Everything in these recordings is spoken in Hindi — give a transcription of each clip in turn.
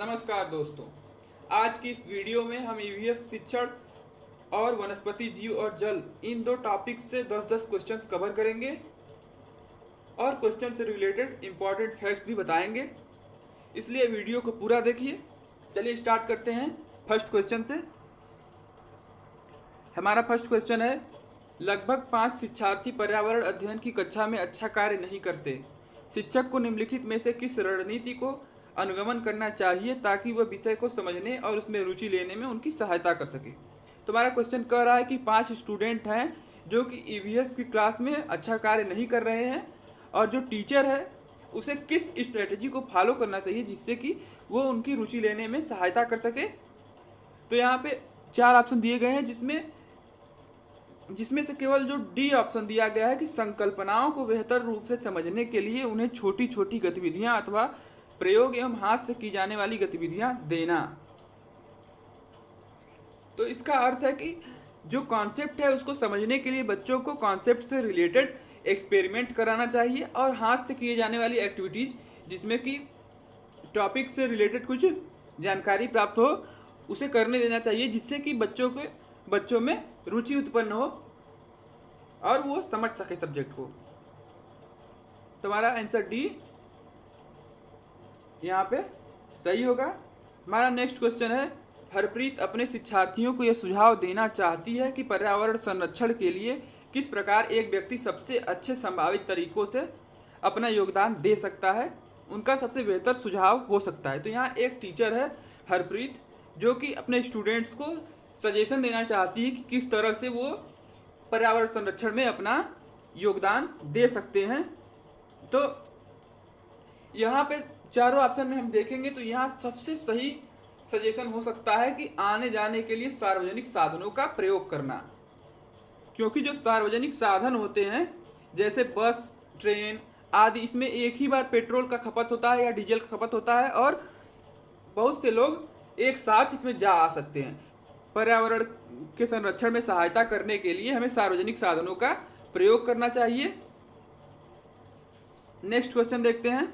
नमस्कार दोस्तों, आज की इस वीडियो में हम ईवीएस शिक्षण और वनस्पति जीव और जल इन दो टॉपिक्स से 10-10 क्वेश्चंस कवर करेंगे और क्वेश्चन से रिलेटेड इंपॉर्टेंट फैक्ट्स भी बताएंगे। इसलिए वीडियो को पूरा देखिए। चलिए स्टार्ट करते हैं फर्स्ट क्वेश्चन से। हमारा फर्स्ट क्वेश्चन है, लगभग 5 शिक्षार्थी पर्यावरण अध्ययन की कक्षा में अच्छा कार्य नहीं करते। शिक्षक को निम्नलिखित में से किस रणनीति को अनुगमन करना चाहिए ताकि वह विषय को समझने और उसमें रुचि लेने में उनकी सहायता कर सके। तो हमारा क्वेश्चन कह रहा है कि 5 स्टूडेंट हैं जो कि ईवीएस की क्लास में अच्छा कार्य नहीं कर रहे हैं और जो टीचर है उसे किस स्ट्रेटजी को फॉलो करना चाहिए जिससे कि वो उनकी रुचि लेने में सहायता कर सके। तो यहाँ पे 4 ऑप्शन दिए गए हैं जिसमें से केवल जो डी ऑप्शन दिया गया है कि संकल्पनाओं को बेहतर रूप से समझने के लिए उन्हें छोटी छोटी गतिविधियां अथवा प्रयोग एवं हाथ से की जाने वाली गतिविधियां देना। तो इसका अर्थ है कि जो कॉन्सेप्ट है उसको समझने के लिए बच्चों को कॉन्सेप्ट से रिलेटेड एक्सपेरिमेंट कराना चाहिए और हाथ से किए जाने वाली एक्टिविटीज जिसमें कि टॉपिक से रिलेटेड कुछ जानकारी प्राप्त हो उसे करने देना चाहिए, जिससे कि बच्चों में रुचि उत्पन्न हो और वो समझ सके सब्जेक्ट को। तुम्हारा आंसर डी यहाँ पे सही होगा। हमारा नेक्स्ट क्वेश्चन है, हरप्रीत अपने शिक्षार्थियों को यह सुझाव देना चाहती है कि पर्यावरण संरक्षण के लिए किस प्रकार एक व्यक्ति सबसे अच्छे संभावित तरीकों से अपना योगदान दे सकता है, उनका सबसे बेहतर सुझाव हो सकता है। तो यहाँ एक टीचर है हरप्रीत जो कि अपने स्टूडेंट्स को सजेशन देना चाहती है कि किस तरह से वो पर्यावरण संरक्षण में अपना योगदान दे सकते हैं। तो यहाँ पे चारों ऑप्शन में हम देखेंगे तो यहाँ सबसे सही सजेशन हो सकता है कि आने जाने के लिए सार्वजनिक साधनों का प्रयोग करना, क्योंकि जो सार्वजनिक साधन होते हैं जैसे बस, ट्रेन आदि, इसमें एक ही बार पेट्रोल का खपत होता है या डीजल का खपत होता है और बहुत से लोग एक साथ इसमें जा आ सकते हैं। पर्यावरण के संरक्षण में सहायता करने के लिए हमें सार्वजनिक साधनों का प्रयोग करना चाहिए। नेक्स्ट क्वेश्चन देखते हैं।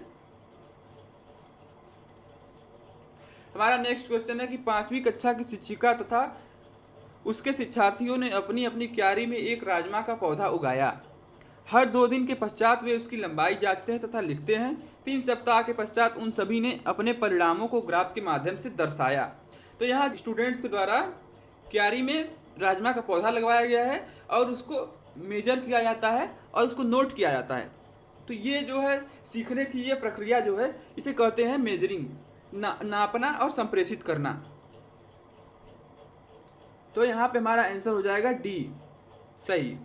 हमारा नेक्स्ट क्वेश्चन है कि 5वीं कक्षा की शिक्षिका तथा उसके शिक्षार्थियों ने अपनी अपनी क्यारी में एक राजमा का पौधा उगाया। हर 2 दिन के पश्चात वे उसकी लंबाई जांचते हैं तथा लिखते हैं। 3 सप्ताह के पश्चात उन सभी ने अपने परिणामों को ग्राफ के माध्यम से दर्शाया। तो यहाँ स्टूडेंट्स के द्वारा क्यारी में राजमा का पौधा लगवाया गया है और उसको मेजर किया जाता है और उसको नोट किया जाता है। तो ये जो है सीखने की ये प्रक्रिया जो है इसे कहते हैं मेजरिंग, नापना और संप्रेषित करना। तो यहाँ पे हमारा आंसर हो जाएगा डी सही।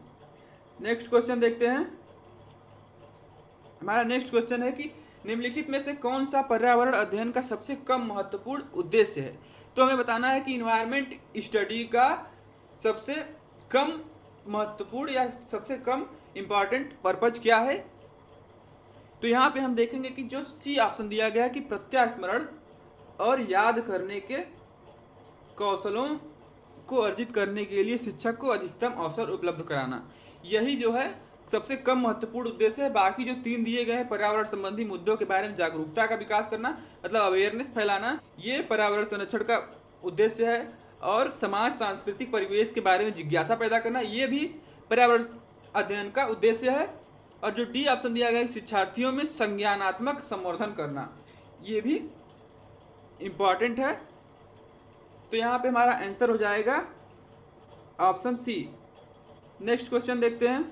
नेक्स्ट क्वेश्चन देखते हैं। हमारा नेक्स्ट क्वेश्चन है कि निम्नलिखित में से कौन सा पर्यावरण अध्ययन का सबसे कम महत्वपूर्ण उद्देश्य है। तो हमें बताना है कि इन्वायरमेंट स्टडी का सबसे कम महत्वपूर्ण या सबसे कम इम्पॉर्टेंट पर्पज क्या है। तो यहाँ पे हम देखेंगे कि जो सी ऑप्शन दिया गया है कि प्रत्यास्मरण और याद करने के कौशलों को अर्जित करने के लिए शिक्षक को अधिकतम अवसर उपलब्ध कराना, यही जो है सबसे कम महत्वपूर्ण उद्देश्य है। बाकी जो 3 दिए गए हैं, पर्यावरण संबंधी मुद्दों के बारे में जागरूकता का विकास करना मतलब अवेयरनेस फैलाना, ये पर्यावरण संरक्षण का उद्देश्य है। और समाज सांस्कृतिक परिवेश के बारे में जिज्ञासा पैदा करना, ये भी पर्यावरण अध्ययन का उद्देश्य है। और जो डी ऑप्शन दिया गया है, शिक्षार्थियों में संज्ञानात्मक संवर्धन करना, ये भी इम्पॉर्टेंट है। तो यहाँ पे हमारा आंसर हो जाएगा ऑप्शन सी। नेक्स्ट क्वेश्चन देखते हैं।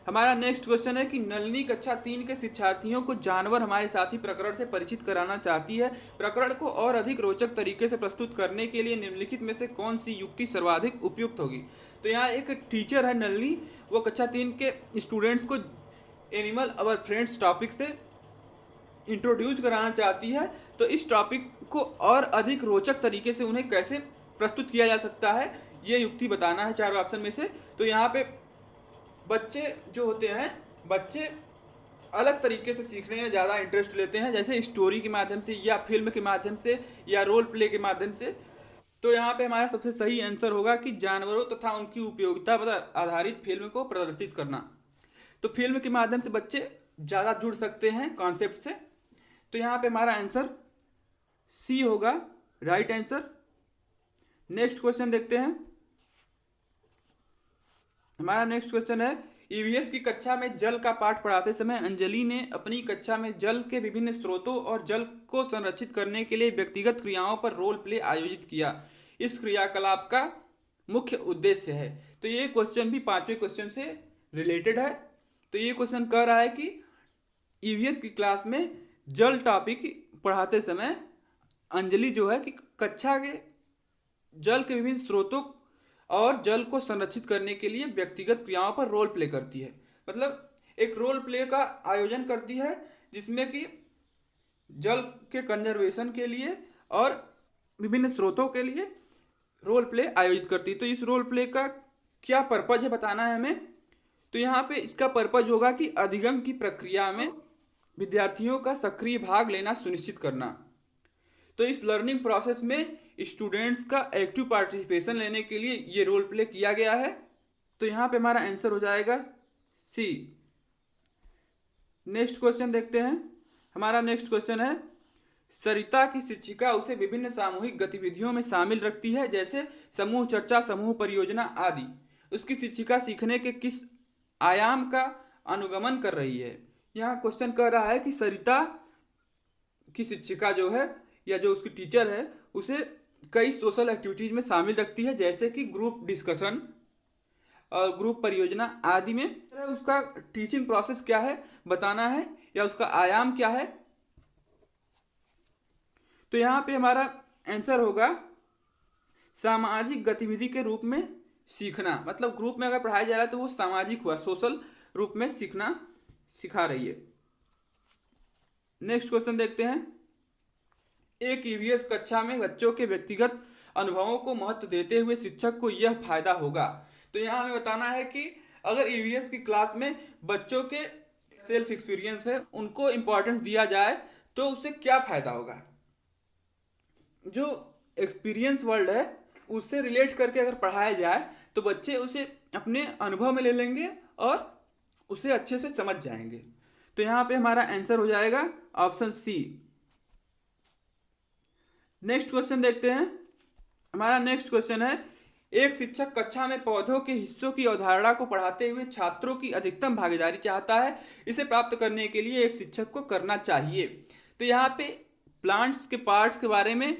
हमारा नेक्स्ट क्वेश्चन है कि नलिनी कक्षा 3 के शिक्षार्थियों को जानवर हमारे साथी प्रकरण से परिचित कराना चाहती है। प्रकरण को और अधिक रोचक तरीके से प्रस्तुत करने के लिए निम्नलिखित में से कौन सी युक्ति सर्वाधिक उपयुक्त होगी। तो यहाँ एक टीचर है नलिनी, वो कक्षा 3 के स्टूडेंट्स को एनिमल अवर फ्रेंड्स टॉपिक से इंट्रोड्यूस कराना चाहती है। तो इस टॉपिक को और अधिक रोचक तरीके से उन्हें कैसे प्रस्तुत किया जा सकता है, ये युक्ति बताना है 4 ऑप्शन में से। तो यहाँ पे बच्चे जो होते हैं, बच्चे अलग तरीके से सीखने में ज़्यादा इंटरेस्ट लेते हैं, जैसे स्टोरी के माध्यम से या फिल्म के माध्यम से या रोल प्ले के माध्यम से। तो यहाँ पे हमारा सबसे सही आंसर होगा कि जानवरों तथा उनकी उपयोगिता पर आधारित फिल्म को प्रदर्शित करना। तो फिल्म के माध्यम से बच्चे ज़्यादा जुड़ सकते हैं कॉन्सेप्ट से। तो यहाँ पे हमारा आंसर सी होगा, राइट आंसर। नेक्स्ट क्वेश्चन देखते हैं। हमारा नेक्स्ट क्वेश्चन है, ईवीएस की कक्षा में जल का पाठ पढ़ाते समय अंजलि ने अपनी कक्षा में जल के विभिन्न स्रोतों और जल को संरक्षित करने के लिए व्यक्तिगत क्रियाओं पर रोल प्ले आयोजित किया। इस क्रियाकलाप का मुख्य उद्देश्य है। तो ये क्वेश्चन भी पांचवें क्वेश्चन से रिलेटेड है। तो ये क्वेश्चन कह रहा है कि ईवीएस की क्लास में जल टॉपिक पढ़ाते समय अंजलि जो है कि कक्षा के जल के विभिन्न स्रोतों और जल को संरक्षित करने के लिए व्यक्तिगत क्रियाओं पर रोल प्ले करती है। मतलब एक रोल प्ले का आयोजन करती है जिसमें कि जल के कंजर्वेशन के लिए और विभिन्न स्रोतों के लिए रोल प्ले आयोजित करती है। तो इस रोल प्ले का क्या पर्पज है बताना है हमें। तो यहाँ पे इसका पर्पज होगा कि अधिगम की प्रक्रिया में विद्यार्थियों का सक्रिय भाग लेना सुनिश्चित करना। तो इस लर्निंग प्रोसेस में स्टूडेंट्स का एक्टिव पार्टिसिपेशन लेने के लिए ये रोल प्ले किया गया है। तो यहाँ पे हमारा आंसर हो जाएगा सी। नेक्स्ट क्वेश्चन देखते हैं। हमारा नेक्स्ट क्वेश्चन है, सरिता की शिक्षिका उसे विभिन्न सामूहिक गतिविधियों में शामिल रखती है, जैसे समूह चर्चा, समूह परियोजना आदि। उसकी शिक्षिका सीखने के किस आयाम का अनुगमन कर रही है। यहाँ क्वेश्चन कह रहा है कि सरिता की शिक्षिका जो है या जो उसकी टीचर है उसे कई सोशल एक्टिविटीज में शामिल रखती है, जैसे कि ग्रुप डिस्कशन और ग्रुप परियोजना आदि में। उसका टीचिंग प्रोसेस क्या है बताना है या उसका आयाम क्या है। तो यहाँ पे हमारा आंसर होगा सामाजिक गतिविधि के रूप में सीखना। मतलब ग्रुप में अगर पढ़ाया जा रहा है तो वो सामाजिक हुआ, सोशल रूप में सीखना सिखा रही है। नेक्स्ट क्वेश्चन देखते हैं। एक ईवीएस कक्षा में बच्चों के व्यक्तिगत अनुभवों को महत्व देते हुए शिक्षक को यह फायदा होगा। तो यहाँ हमें बताना है कि अगर ईवीएस की क्लास में बच्चों के सेल्फ एक्सपीरियंस है उनको इम्पोर्टेंस दिया जाए तो उससे क्या फायदा होगा। जो एक्सपीरियंस वर्ल्ड है उससे रिलेट करके अगर पढ़ाया जाए तो बच्चे उसे अपने अनुभव में ले लेंगे और उसे अच्छे से समझ जाएंगे। तो यहाँ पे हमारा आंसर हो जाएगा ऑप्शन सी। नेक्स्ट क्वेश्चन देखते हैं। हमारा नेक्स्ट क्वेश्चन है, एक शिक्षक कक्षा में पौधों के हिस्सों की अवधारणा को पढ़ाते हुए छात्रों की अधिकतम भागीदारी चाहता है। इसे प्राप्त करने के लिए एक शिक्षक को करना चाहिए। तो यहाँ पे प्लांट्स के पार्ट्स के बारे में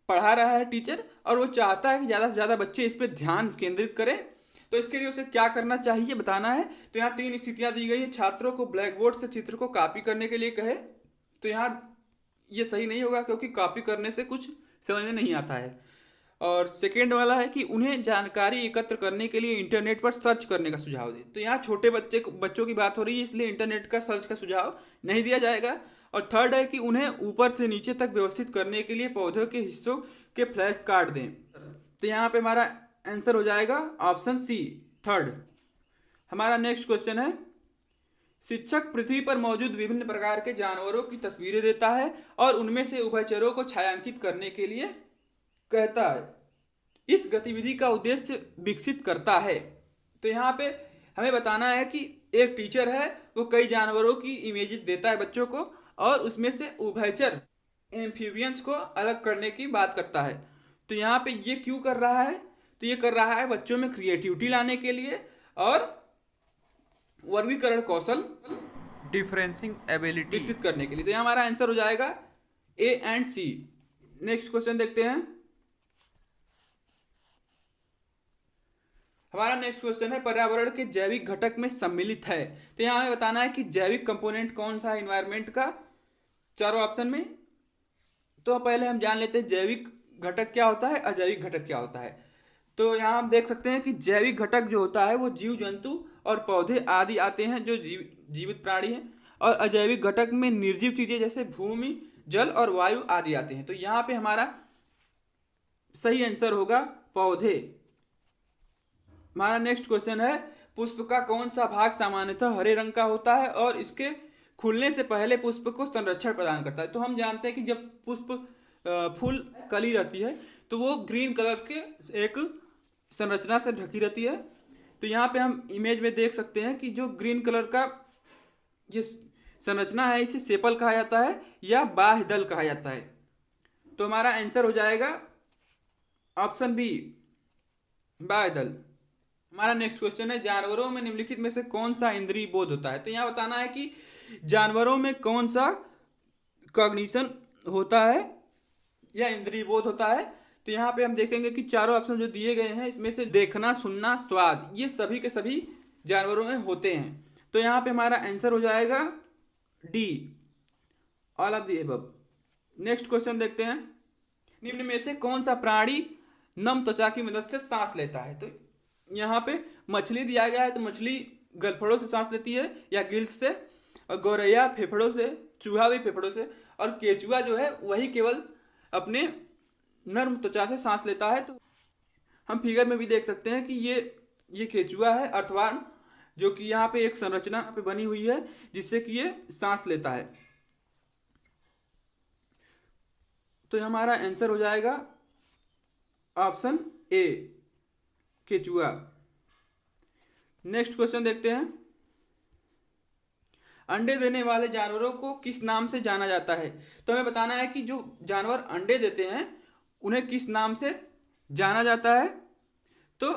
पढ़ा रहा है टीचर और वो चाहता है कि ज़्यादा से ज़्यादा बच्चे इस पर ध्यान केंद्रित करें। तो इसके लिए उसे क्या करना चाहिए बताना है। तो यहाँ तीन स्थितियाँ दी गई है। छात्रों को ब्लैक बोर्ड से चित्र को कॉपी करने के लिए कहे, तो यहाँ ये सही नहीं होगा क्योंकि कॉपी करने से कुछ समझ में नहीं आता है। और सेकेंड वाला है कि उन्हें जानकारी एकत्र करने के लिए इंटरनेट पर सर्च करने का सुझाव दे। तो यहाँ छोटे बच्चों की बात हो रही है इसलिए इंटरनेट का सर्च का सुझाव नहीं दिया जाएगा। और थर्ड है कि उन्हें ऊपर से नीचे तक व्यवस्थित करने के लिए पौधों के हिस्सों के फ्लैश कार्ड दें। तो यहाँ पे हमारा आंसर हो जाएगा ऑप्शन सी, थर्ड। हमारा नेक्स्ट क्वेश्चन है, शिक्षक पृथ्वी पर मौजूद विभिन्न प्रकार के जानवरों की तस्वीरें देता है और उनमें से उभयचरों को छायांकित करने के लिए कहता है। इस गतिविधि का उद्देश्य विकसित करता है। तो यहाँ पे हमें बताना है कि एक टीचर है वो कई जानवरों की इमेजेस देता है बच्चों को और उसमें से उभयचर एम्फीबियंस को अलग करने की बात करता है। तो यहाँ पे ये क्यों कर रहा है, तो ये कर रहा है बच्चों में क्रिएटिविटी लाने के लिए और वर्गीकरण कौशल, डिफरेंसिंग एबिलिटी विकसित करने के लिए। तो यहाँ हमारा आंसर हो जाएगा A and C. Next question देखते हैं। हमारा नेक्स्ट क्वेश्चन है, पर्यावरण के जैविक घटक में सम्मिलित है। तो यहाँ हमें बताना है कि जैविक कंपोनेंट कौन सा है इन्वायरमेंट का, चारों ऑप्शन में। तो पहले हम जान लेते हैं जैविक घटक क्या होता है, अजैविक घटक क्या होता है। तो यहाँ हम देख सकते हैं कि जैविक घटक जो होता है वो जीव जंतु और पौधे आदि आते हैं जो जीवित प्राणी हैं, और अजैविक घटक में निर्जीव चीजें जैसे भूमि, जल और वायु आदि आते हैं। तो यहाँ पे हमारा सही आंसर होगा पौधे। हमारा नेक्स्ट क्वेश्चन है, पुष्प का कौन सा भाग सामान्यतः हरे रंग का होता है और इसके खुलने से पहले पुष्प को संरक्षण प्रदान करता है। तो हम जानते हैं कि जब पुष्प फूल कली रहती है तो वो ग्रीन कलर के एक संरचना से ढकी रहती है। तो यहाँ पे हम इमेज में देख सकते हैं कि जो ग्रीन कलर का ये संरचना है इसे सेपल कहा जाता है या बाह्य दल कहा जाता है। तो हमारा आंसर हो जाएगा ऑप्शन बी, बाह्य दल। हमारा नेक्स्ट क्वेश्चन है जानवरों में निम्नलिखित में से कौन सा इंद्रिय बोध होता है। तो यहाँ बताना है कि जानवरों में कौन सा कॉग्निशन होता है या इंद्रिय बोध होता है। तो यहाँ पे हम देखेंगे कि चारों ऑप्शन जो दिए गए हैं इसमें से देखना, सुनना, स्वाद, ये सभी के सभी जानवरों में होते हैं। तो यहाँ पे हमारा आंसर हो जाएगा D, all of the above. Next question देखते हैं, निम्न में से कौन सा प्राणी नम त्वचा की मदद से सांस लेता है। तो यहाँ पे मछली दिया गया है, तो मछली गलफड़ों से सांस लेती है या गिल्स से, और गौरैया फेफड़ों से, चूहा भी फेफड़ों से, और केचुआ जो है वही केवल अपने नर्म त्वचा से सांस लेता है। तो हम फिगर में भी देख सकते हैं कि ये केचुआ है अर्थवान, जो कि यहाँ पे एक संरचना पे बनी हुई है जिससे कि ये सांस लेता है। तो हमारा आंसर हो जाएगा ऑप्शन ए, केचुआ। नेक्स्ट क्वेश्चन देखते हैं, अंडे देने वाले जानवरों को किस नाम से जाना जाता है। तो हमें बताना है कि जो जानवर अंडे देते हैं उन्हें किस नाम से जाना जाता है। तो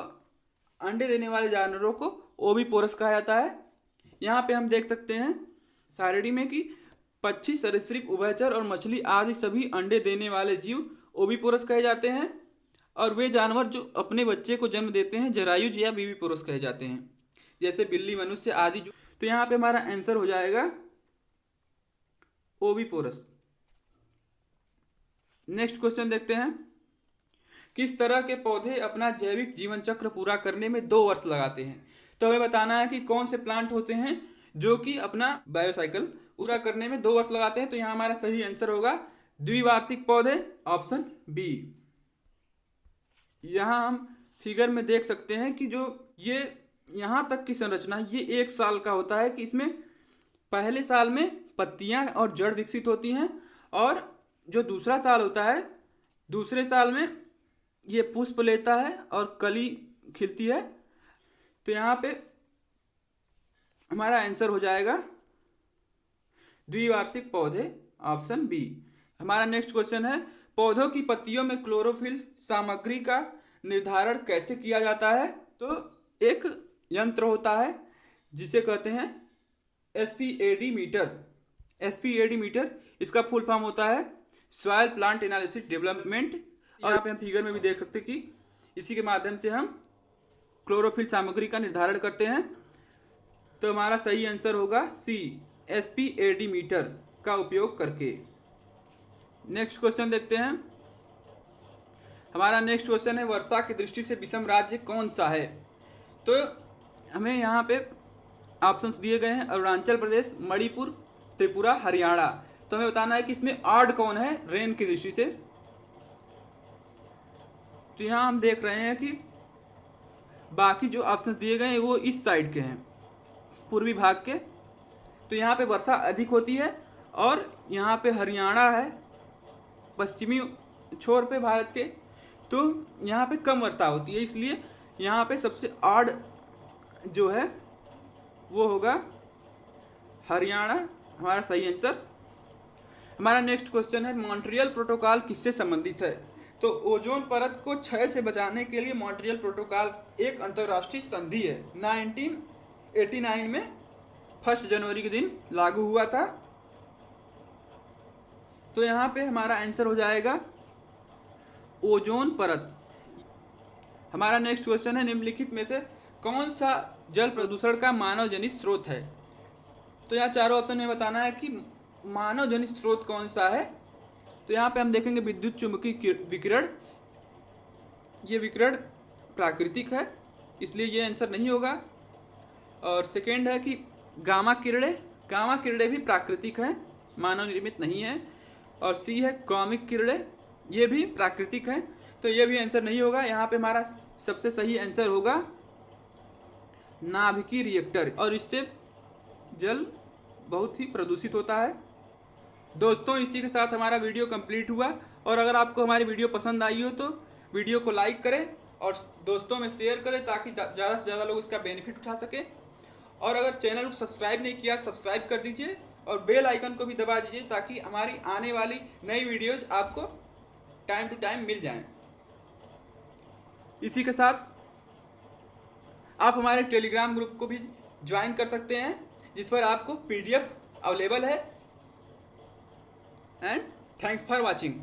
अंडे देने वाले जानवरों को ओविपोरस कहा जाता है। यहाँ पे हम देख सकते हैं सारणी में कि पक्षी, सरीसृप, उभयचर और मछली आदि सभी अंडे देने वाले जीव ओविपोरस कहे जाते हैं, और वे जानवर जो अपने बच्चे को जन्म देते हैं जरायुज या विविपोरस कहे जाते हैं, जैसे बिल्ली, मनुष्य आदि। तो यहाँ पे हमारा आंसर हो जाएगा ओविपोरस। नेक्स्ट क्वेश्चन देखते हैं, किस तरह के पौधे अपना जैविक जीवन चक्र पूरा करने में 2 वर्ष लगाते हैं। तो हमें बताना है कि कौन से प्लांट होते हैं जो कि अपना बायोसाइकिल पूरा करने में 2 वर्ष लगाते हैं। तो यहाँ हमारा सही आंसर होगा द्विवार्षिक पौधे, ऑप्शन बी। यहाँ हम फिगर में देख सकते हैं कि जो ये यहाँ तक की संरचना ये 1 साल का होता है कि इसमें पहले साल में पत्तियां और जड़ विकसित होती हैं, और जो दूसरा साल होता है दूसरे साल में ये पुष्प लेता है और कली खिलती है। तो यहाँ पे हमारा आंसर हो जाएगा द्विवार्षिक पौधे, ऑप्शन बी। हमारा नेक्स्ट क्वेश्चन है, पौधों की पत्तियों में क्लोरोफिल सामग्री का निर्धारण कैसे किया जाता है। तो एक यंत्र होता है जिसे कहते हैं एसपीएडी मीटर। एसपीएडी मीटर इसका फुल फॉर्म होता है सॉइल प्लांट एनालिसिस डेवलपमेंट। और यहाँ पे हम फिगर में भी देख सकते हैं कि इसी के माध्यम से हम क्लोरोफिल सामग्री का निर्धारण करते हैं। तो हमारा सही आंसर होगा सी, एसपीएडी मीटर का उपयोग करके। नेक्स्ट क्वेश्चन देखते हैं, हमारा नेक्स्ट क्वेश्चन है वर्षा की दृष्टि से विषम राज्य कौन सा है। तो हमें यहाँ पे ऑप्शंस दिए गए हैं अरुणाचल प्रदेश, मणिपुर, त्रिपुरा, हरियाणा। तो हमें बताना है कि इसमें ऑड कौन है रेन की दृष्टि से। तो यहाँ हम देख रहे हैं कि बाकी जो ऑप्शंस दिए गए हैं वो इस साइड के हैं, पूर्वी भाग के। तो यहाँ पे वर्षा अधिक होती है, और यहाँ पे हरियाणा है पश्चिमी छोर पे भारत के, तो यहाँ पे कम वर्षा होती है, इसलिए यहाँ पे सबसे ऑड जो है वो होगा हरियाणा, हमारा सही आंसर। हमारा नेक्स्ट क्वेश्चन है मॉन्ट्रियल प्रोटोकॉल किससे संबंधित है। तो ओजोन परत को क्षय से बचाने के लिए मॉन्ट्रियल प्रोटोकॉल एक अंतर्राष्ट्रीय संधि है, 1989 में 1 जनवरी के दिन लागू हुआ था। तो यहाँ पे हमारा आंसर हो जाएगा ओजोन परत। हमारा नेक्स्ट क्वेश्चन है निम्नलिखित में से कौन सा जल प्रदूषण का मानव जनित स्रोत है। तो यहाँ चारों ऑप्शन में बताना है कि मानव जनित स्रोत कौन सा है। तो यहाँ पे हम देखेंगे विद्युत चुम्बकीय विकिरण, ये विकिरण प्राकृतिक है इसलिए ये आंसर नहीं होगा। और सेकेंड है कि गामा किरणें, गामा किरणें भी प्राकृतिक हैं, मानव निर्मित नहीं है। और सी है कॉमिक किरणें, ये भी प्राकृतिक हैं, तो ये भी आंसर नहीं होगा। यहाँ पे हमारा सबसे सही आंसर होगा नाभिकीय रिएक्टर, और इससे जल बहुत ही प्रदूषित होता है। दोस्तों इसी के साथ हमारा वीडियो कंप्लीट हुआ, और अगर आपको हमारी वीडियो पसंद आई हो तो वीडियो को लाइक करें और दोस्तों में शेयर करें ताकि ज़्यादा से ज़्यादा लोग इसका बेनिफिट उठा सकें। और अगर चैनल को सब्सक्राइब नहीं किया सब्सक्राइब कर दीजिए और बेल आइकन को भी दबा दीजिए ताकि हमारी आने वाली नई वीडियोज आपको टाइम टू टाइम मिल जाएं। इसी के साथ आप हमारे टेलीग्राम ग्रुप को भी ज्वाइन कर सकते हैं जिस पर आपको PDF अवेलेबल है। And thanks for watching.